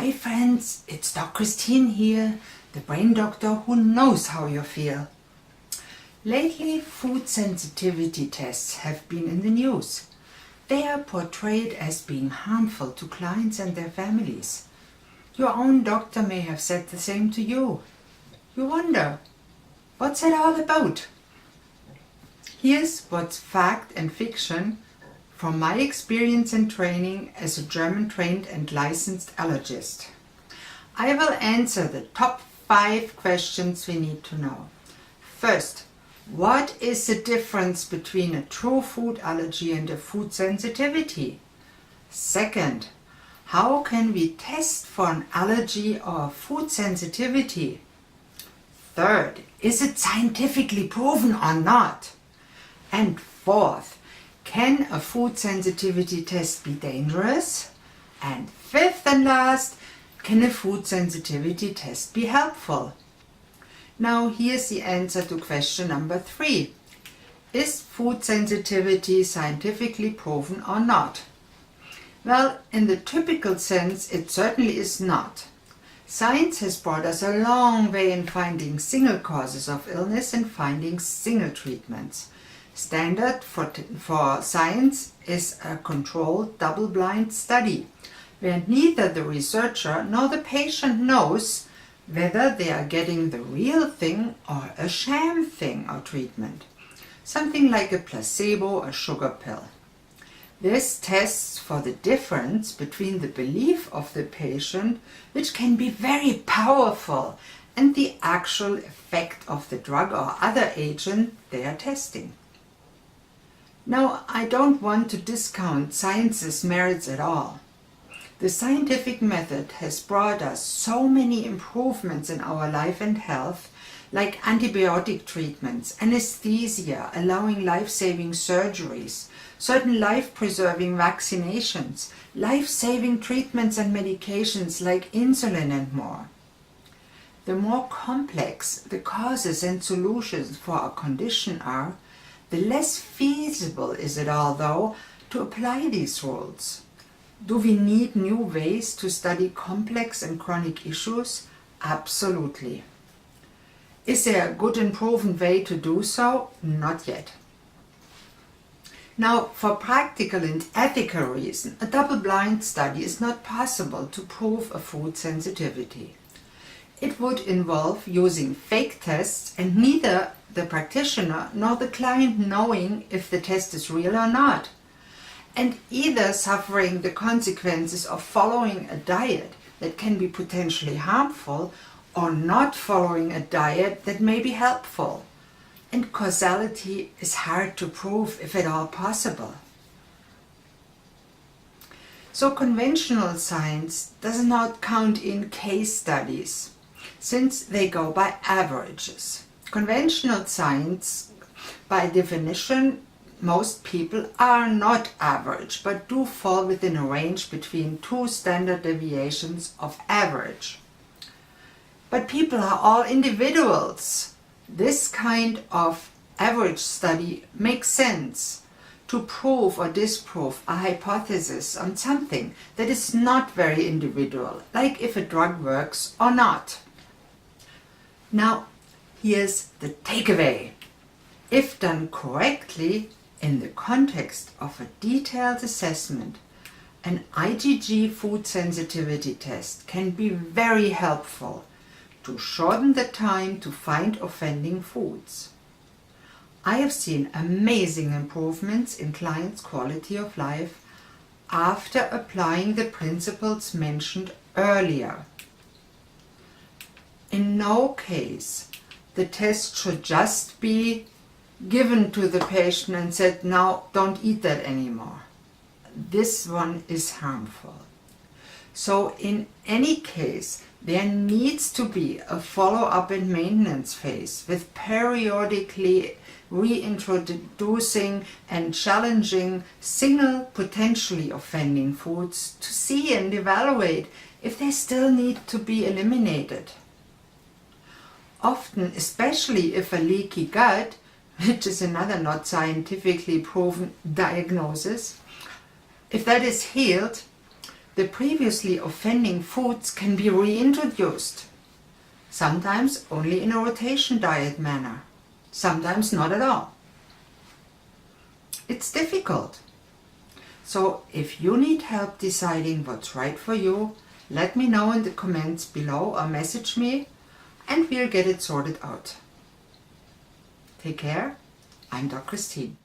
Hi friends, it's Dr. Christine here, the brain doctor who knows how you feel. Lately, food sensitivity tests have been in the news. They are portrayed as being harmful to clients and their families. Your own doctor may have said the same to you. You wonder, what's it all about? Here's what's fact and fiction from my experience and training as a German-trained and licensed allergist. I will answer the top 5 questions we need to know. First, what is the difference between a true food allergy and a food sensitivity? Second, how can we test for an allergy or food sensitivity? Third, is it scientifically proven or not? And fourth, can a food sensitivity test be dangerous? And fifth and last, can a food sensitivity test be helpful? Now here's the answer to question number 3. Is food sensitivity scientifically proven or not? Well, in the typical sense, it certainly is not. Science has brought us a long way in finding single causes of illness and finding single treatments. Standard for science is a controlled double-blind study, where neither the researcher nor the patient knows whether they are getting the real thing or a sham thing or treatment, something like a placebo or sugar pill. This tests for the difference between the belief of the patient, which can be very powerful, and the actual effect of the drug or other agent they are testing. Now, I don't want to discount science's merits at all. The scientific method has brought us so many improvements in our life and health, like antibiotic treatments, anesthesia, allowing life-saving surgeries, certain life-preserving vaccinations, life-saving treatments and medications like insulin and more. The more complex the causes and solutions for a condition are, the less feasible is it all, though, to apply these rules. Do we need new ways to study complex and chronic issues? Absolutely. Is there a good and proven way to do so? Not yet. Now, for practical and ethical reasons, a double-blind study is not possible to prove a food sensitivity. It would involve using fake tests and neither the practitioner nor the client knowing if the test is real or not, and either suffering the consequences of following a diet that can be potentially harmful or not following a diet that may be helpful. And causality is hard to prove, if at all possible. So conventional science does not count in case studies, since they go by averages. Conventional science, by definition, most people are not average, but do fall within a range between 2 standard deviations of average. But people are all individuals. This kind of average study makes sense to prove or disprove a hypothesis on something that is not very individual, like if a drug works or not. Now, here's the takeaway. If done correctly, in the context of a detailed assessment, an IgG food sensitivity test can be very helpful to shorten the time to find offending foods. I have seen amazing improvements in clients' quality of life after applying the principles mentioned earlier. In no case, the test should just be given to the patient and said, now don't eat that anymore. This one is harmful. So in any case, there needs to be a follow-up and maintenance phase with periodically reintroducing and challenging single potentially offending foods to see and evaluate if they still need to be eliminated. Often, especially if a leaky gut, which is another not scientifically proven diagnosis, if that is healed, The previously offending foods can be reintroduced, sometimes only in a rotation diet manner, sometimes not at all. It's difficult. So if you need help deciding what's right for you, let me know in the comments below or message me and we'll get it sorted out. Take care. I'm Dr. Christine.